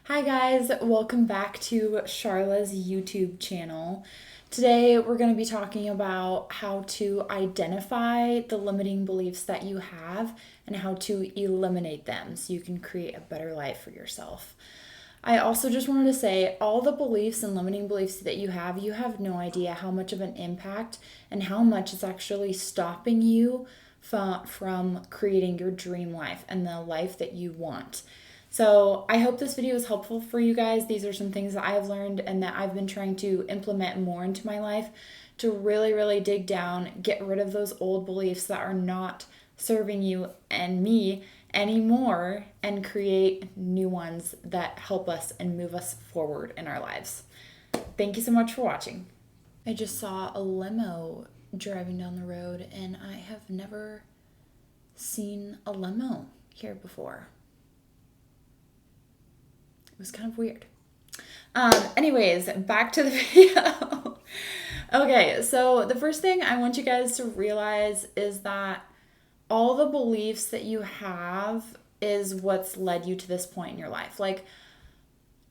Hi guys, welcome back to Charla's YouTube channel. Today we're going to be talking about how to identify the limiting beliefs that you have and how to eliminate them so you can create a better life for yourself. I also just wanted to say all the beliefs and limiting beliefs that you have no idea how much of an impact and how much it's actually stopping you from creating your dream life and the life that you want. So I hope this video is helpful for you guys. These are some things that I've learned and that I've been trying to implement more into my life to really dig down, get rid of those old beliefs that are not serving you and me anymore, and create new ones that help us and move us forward in our lives. Thank you so much for watching. I just saw a limo driving down the road and I have never seen a limo here before. It was kind of weird. Anyways, back to the video. Okay, so the first thing I want you guys to realize is that all the beliefs that you have is what's led you to this point in your life. Like,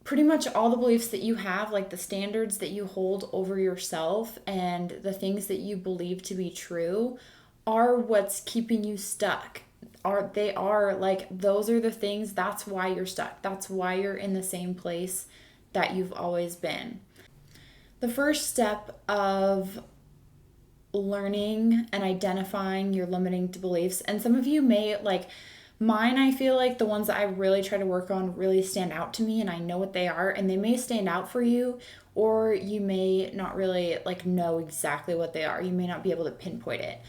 pretty much all the beliefs that you have, like the standards that you hold over yourself and the things that you believe to be true, are what's keeping you stuck. Those are the things, that's why you're stuck. That's why you're in the same place that you've always been. The first step of learning and identifying your limiting beliefs, and some of you may like mine, I feel like the ones that I really try to work on really stand out to me and I know what they are, and they may stand out for you, or you may not really know exactly what they are. You may not be able to pinpoint it.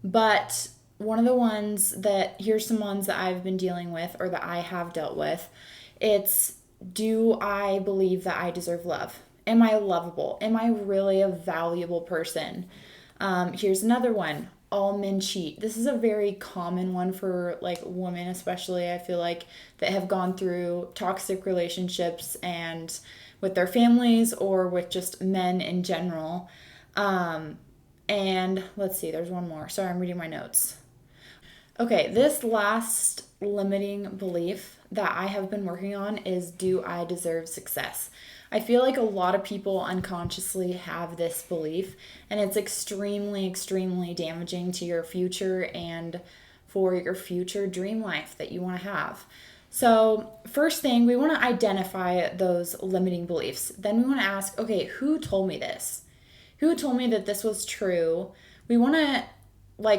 But one of the ones here's some ones that I've been dealing with or that I have dealt with. It's, do I believe that I deserve love? Am I lovable? Am I really a valuable person? Here's another one. All men cheat. This is a very common one for women, especially, I feel like, that have gone through toxic relationships and with their families or with just men in general. And let's see, there's one more. Sorry, I'm reading my notes. Okay, this last limiting belief that I have been working on is, do I deserve success? I feel like a lot of people unconsciously have this belief, and it's extremely damaging to your future and for your future dream life that you want to have. So first thing, we want to identify those limiting beliefs. Then we want to ask, okay, who told me this? Who told me that this was true? We want to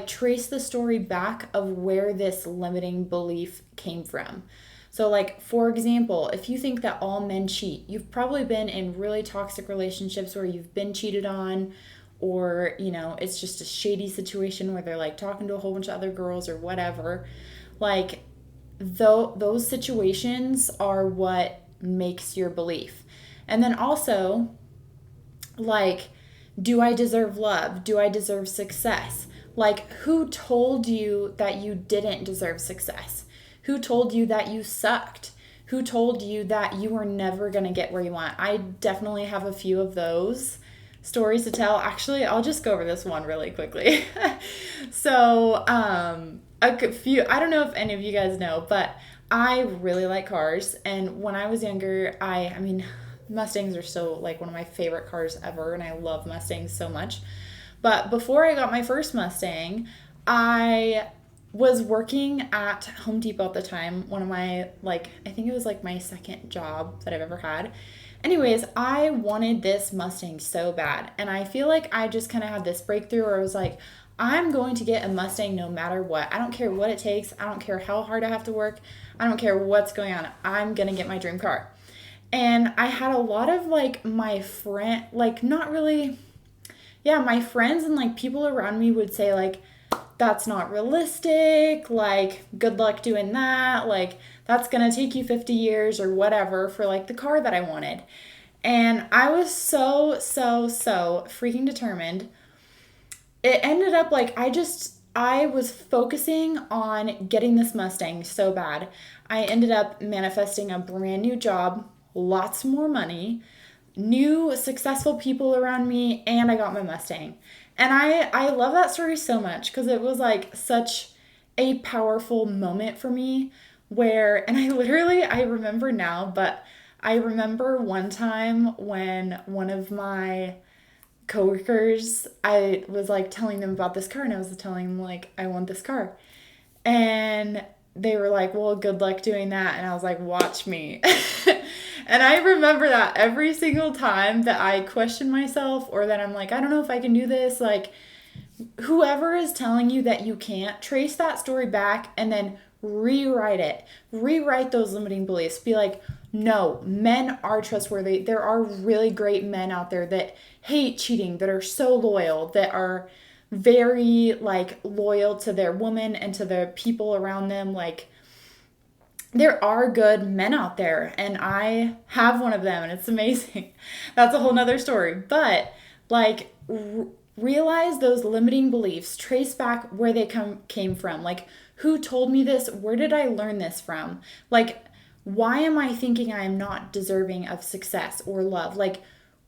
trace the story back of where this limiting belief came from. So for example, if you think that all men cheat, you've probably been in really toxic relationships where you've been cheated on, or it's just a shady situation where they're talking to a whole bunch of other girls or whatever. Those situations are what makes your belief. And then also, do I deserve love? Do I deserve success? Who told you that you didn't deserve success? Who told you that you sucked? Who told you that you were never going to get where you want? I definitely have a few of those stories to tell. Actually, I'll just go over this one really quickly. So, a few, I don't know if any of you guys know, but I really like cars. And when I was younger, I mean, Mustangs are still one of my favorite cars ever, and I love Mustangs so much. But before I got my first Mustang, I was working at Home Depot at the time. One of my, I think it was my second job that I've ever had. Anyways, I wanted this Mustang so bad. And I feel like I just kind of had this breakthrough where I was like, I'm going to get a Mustang no matter what. I don't care what it takes. I don't care how hard I have to work. I don't care what's going on. I'm going to get my dream car. And I had a lot of my friend, not really, yeah, my friends and people around me would say that's not realistic, good luck doing that, that's gonna take you 50 years or whatever for the car that I wanted. And I was so freaking determined. It ended up I was focusing on getting this Mustang so bad. I ended up manifesting a brand new job, lots more money, new successful people around me, and I got my Mustang. And I love that story so much because it was such a powerful moment for me where, and I remember now, but I remember one time when one of my coworkers, I was like telling them about this car, and I was telling them like I want this car. And they were like, "Well, good luck doing that." And I was like, "Watch me." And I remember that every single time that I question myself or that I'm like, "I don't know if I can do this," like whoever is telling you that you can't, trace that story back and then rewrite it. Rewrite those limiting beliefs. Be like, no, men are trustworthy. There are really great men out there that hate cheating, that are so loyal, that are very like loyal to their woman and to the people around them. Like, there are good men out there, and I have one of them, and it's amazing. That's a whole nother story. But like, realize those limiting beliefs, trace back where they came from. Like, who told me this? Where did I learn this from? Like, why am I thinking I am not deserving of success or love? Like,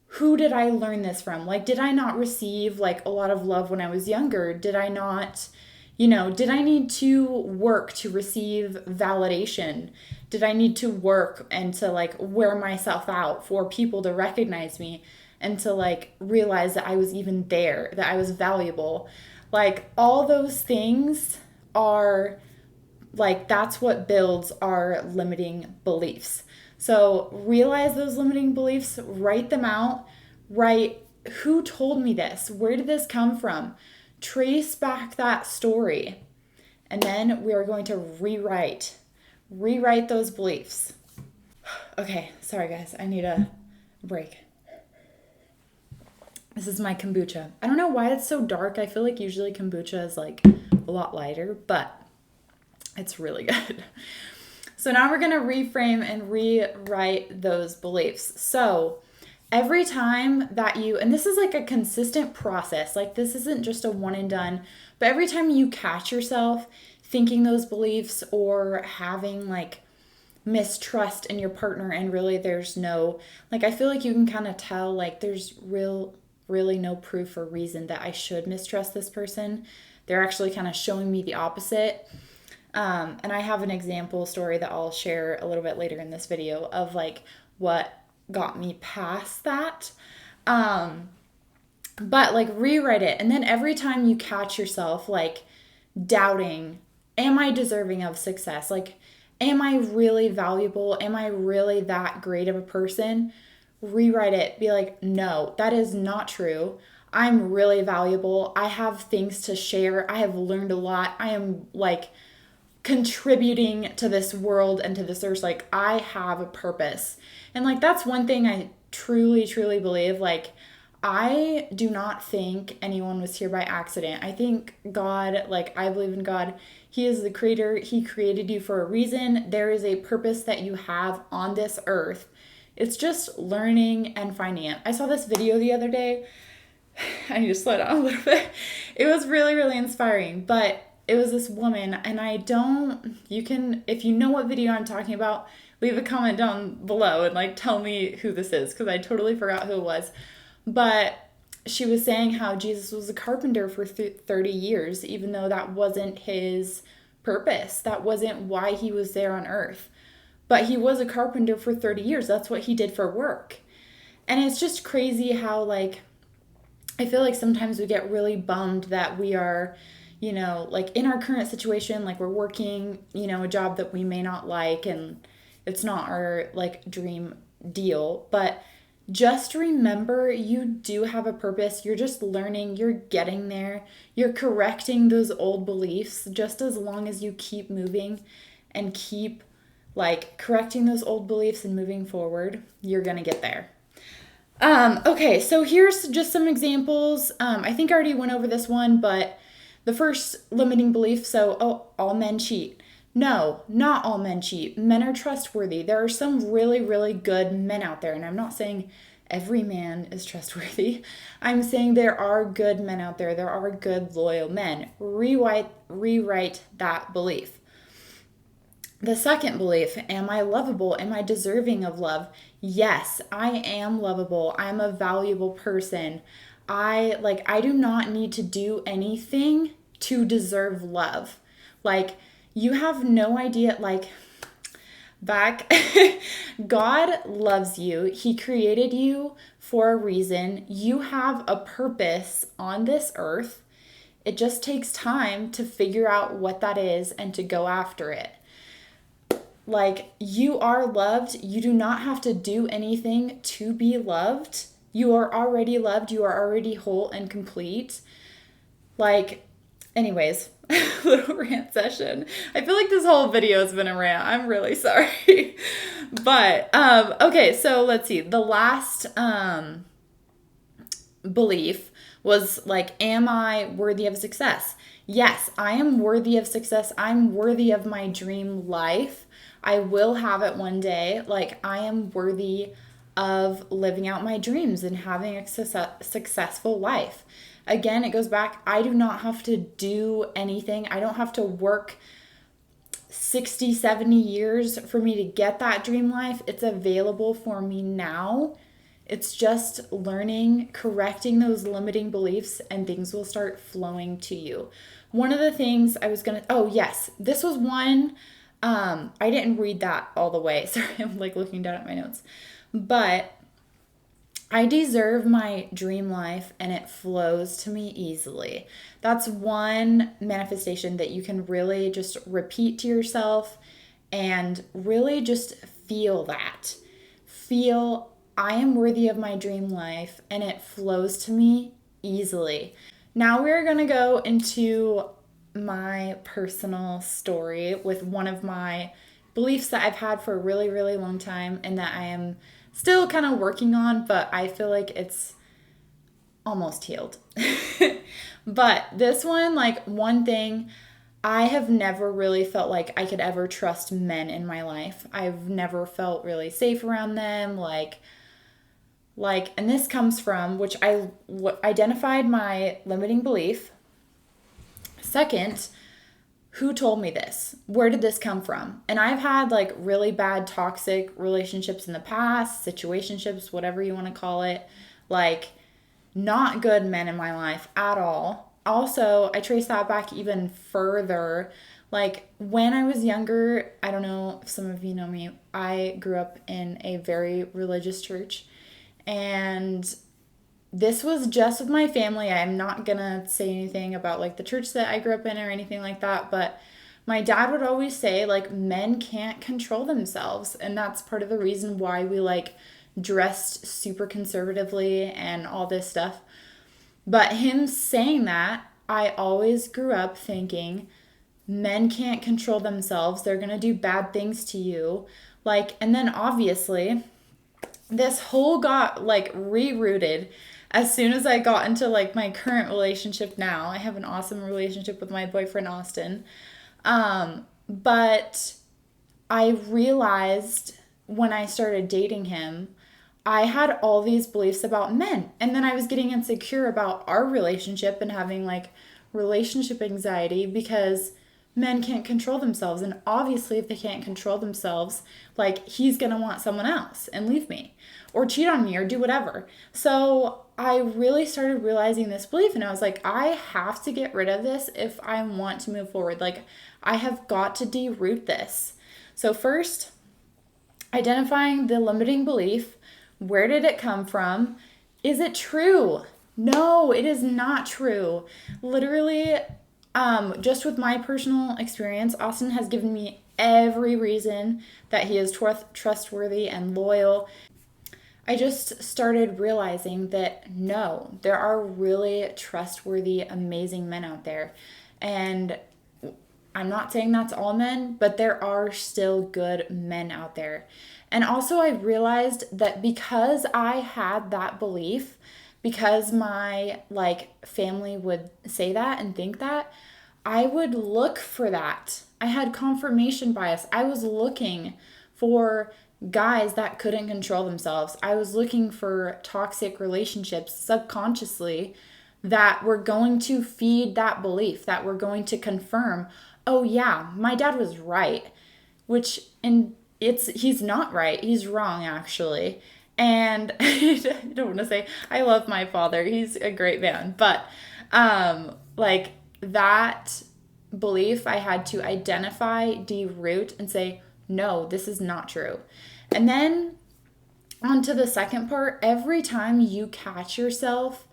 who did I learn this from? Like, did I not receive like a lot of love when I was younger? Did I not, did I need to work to receive validation? Did I need to work and to like wear myself out for people to recognize me and to like realize that I was even there, that I was valuable? Like, all those things are like, that's what builds our limiting beliefs. So realize those limiting beliefs, write them out, write who told me this? Where did this come from? Trace back that story. And then we are going to rewrite those beliefs. Okay, sorry guys, I need a break. This is my kombucha. I don't know why it's so dark. I feel like usually kombucha is like a lot lighter, but it's really good. So now we're going to reframe and rewrite those beliefs. So every time that and this is like a consistent process, like this isn't just a one and done, but every time you catch yourself thinking those beliefs or having like mistrust in your partner and really there's no, like I feel like you can kind of tell like there's really no proof or reason that I should mistrust this person. They're actually kind of showing me the opposite. And I have an example story that I'll share a little bit later in this video of like what got me past that. But like rewrite it. And then every time you catch yourself like doubting, am I deserving of success? Like, am I really valuable? Am I really that great of a person? Rewrite it. Be like, no, that is not true. I'm really valuable. I have things to share. I have learned a lot. I am like contributing to this world and to this earth. Like, I have a purpose. And like, that's one thing I truly believe. Like, I do not think anyone was here by accident. I think God, like I believe in God. He is the creator. He created you for a reason. There is a purpose that you have on this earth. It's just learning and finding it. I saw this video the other day. I need to slow down a little bit. It was really inspiring, but it was this woman, and if you know what video I'm talking about, leave a comment down below and like tell me who this is, because I totally forgot who it was. But she was saying how Jesus was a carpenter for 30 years, even though that wasn't his purpose. That wasn't why he was there on earth. But he was a carpenter for 30 years. That's what he did for work. And it's just crazy how like, I feel like sometimes we get really bummed that we are, like in our current situation, like we're working, a job that we may not like and it's not our like dream deal. But just remember, you do have a purpose. You're just learning. You're getting there. You're correcting those old beliefs. Just as long as you keep moving and keep like correcting those old beliefs and moving forward, you're going to get there. Okay, so here's just some examples. I think I already went over this one, but the first limiting belief, all men cheat. No, not all men cheat. Men are trustworthy. There are some really good men out there, and I'm not saying every man is trustworthy. I'm saying there are good men out there. There are good, loyal men. Rewrite that belief. The second belief, am I lovable? Am I deserving of love? Yes, I am lovable. I'm a valuable person. I do not need to do anything to deserve love. Like, you have no idea, like, back. God loves you. He created you for a reason. You have a purpose on this earth. It just takes time to figure out what that is and to go after it. Like, you are loved. You do not have to do anything to be loved. You are already loved. You are already whole and complete. Like, anyways, little rant session. I feel like this whole video has been a rant. I'm really sorry. But, okay, so let's see. The last belief was like, am I worthy of success? Yes, I am worthy of success. I'm worthy of my dream life. I will have it one day. Like, I am worthy of living out my dreams and having a successful life. Again, it goes back, I do not have to do anything. I don't have to work 60, 70 years for me to get that dream life. It's available for me now. It's just learning, correcting those limiting beliefs, and things will start flowing to you. One of the things I was oh yes, this was one, I didn't read that all the way. Sorry, I'm like looking down at my notes. But I deserve my dream life and it flows to me easily. That's one manifestation that you can really just repeat to yourself and really just feel that. Feel, I am worthy of my dream life and it flows to me easily. Now we're going to go into my personal story with one of my beliefs that I've had for a really, really long time and that I am still kind of working on, but I feel like it's almost healed. But this one, like, one thing, I have never really felt like I could ever trust men in my life. I've never felt really safe around them. And this comes from, which I identified my limiting belief. Second, who told me this? Where did this come from? And I've had like really bad toxic relationships in the past, situationships, whatever you want to call it. Like, not good men in my life at all. Also, I trace that back even further. Like, when I was younger, I don't know if some of you know me, I grew up in a very religious church. And this was just with my family. I'm not gonna say anything about like the church that I grew up in or anything like that, but my dad would always say like men can't control themselves, and that's part of the reason why we like dressed super conservatively and all this stuff. But him saying that, I always grew up thinking men can't control themselves. They're gonna do bad things to you. Like, and then obviously this whole got like rerouted as soon as I got into like my current relationship now. I have an awesome relationship with my boyfriend, Austin. But I realized when I started dating him, I had all these beliefs about men. And then I was getting insecure about our relationship and having like relationship anxiety because men can't control themselves. And obviously, if they can't control themselves, like, he's going to want someone else and leave me or cheat on me or do whatever. So I really started realizing this belief, and I was like, I have to get rid of this if I want to move forward. Like, I have got to deroot this. So first, identifying the limiting belief. Where did it come from? Is it true? No, it is not true. Literally, just with my personal experience, Austin has given me every reason that he is trustworthy and loyal. I just started realizing that no, there are really trustworthy, amazing men out there. And I'm not saying that's all men, but there are still good men out there. And also I realized that because I had that belief, because my like family would say that and think that, I would look for that. I had confirmation bias. I was looking for guys that couldn't control themselves. I was looking for toxic relationships subconsciously that were going to feed that belief, that were going to confirm, oh yeah, my dad was right, which he's not right. He's wrong, actually. And I don't want to say I love my father. He's a great man. But like that belief, I had to identify, deroot, and say, no, this is not true. And then on to the second part, every time you catch yourself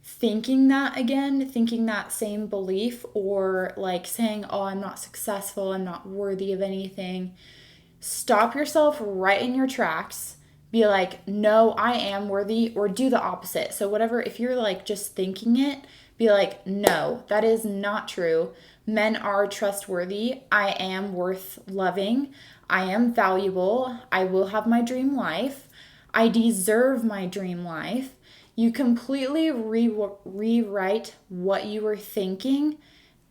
thinking that again, thinking that same belief, or like saying, oh, I'm not successful, I'm not worthy of anything, stop yourself right in your tracks. Be like, no, I am worthy, or do the opposite. So, whatever, if you're like just thinking it, be like, no, that is not true. Men are trustworthy. I am worth loving. I am valuable. I will have my dream life. I deserve my dream life. You completely rewrite what you were thinking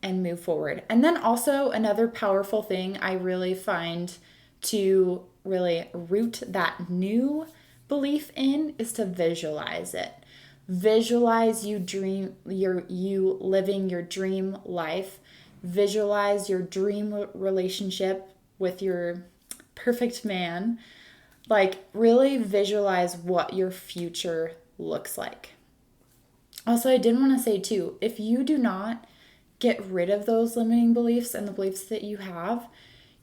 and move forward. And then also, another powerful thing I really find to really root that new belief in is to visualize it. Visualize you living your dream life. Visualize your dream relationship with your perfect man. Like, really visualize what your future looks like. Also, I did want to say too, if you do not get rid of those limiting beliefs and the beliefs that you have,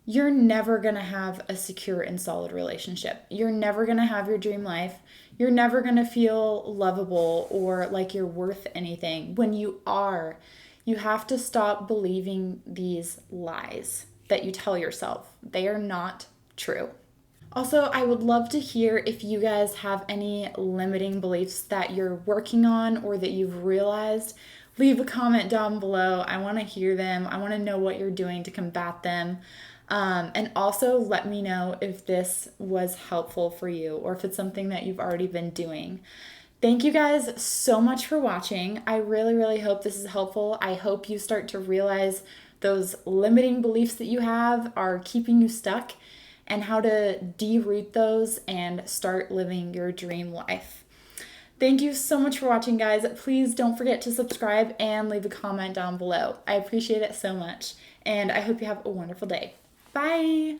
you're never going to have a secure and solid relationship. You're never going to have your dream life. You're never going to feel lovable or like you're worth anything. When you are, you have to stop believing these lies that you tell yourself. They are not true. Also, I would love to hear if you guys have any limiting beliefs that you're working on or that you've realized. Leave a comment down below. I want to hear them. I want to know what you're doing to combat them. And also let me know if this was helpful for you or if it's something that you've already been doing. Thank you guys so much for watching. I really, really hope this is helpful. I hope you start to realize those limiting beliefs that you have are keeping you stuck and how to de-root those and start living your dream life. Thank you so much for watching, guys. Please don't forget to subscribe and leave a comment down below. I appreciate it so much, and I hope you have a wonderful day. Bye!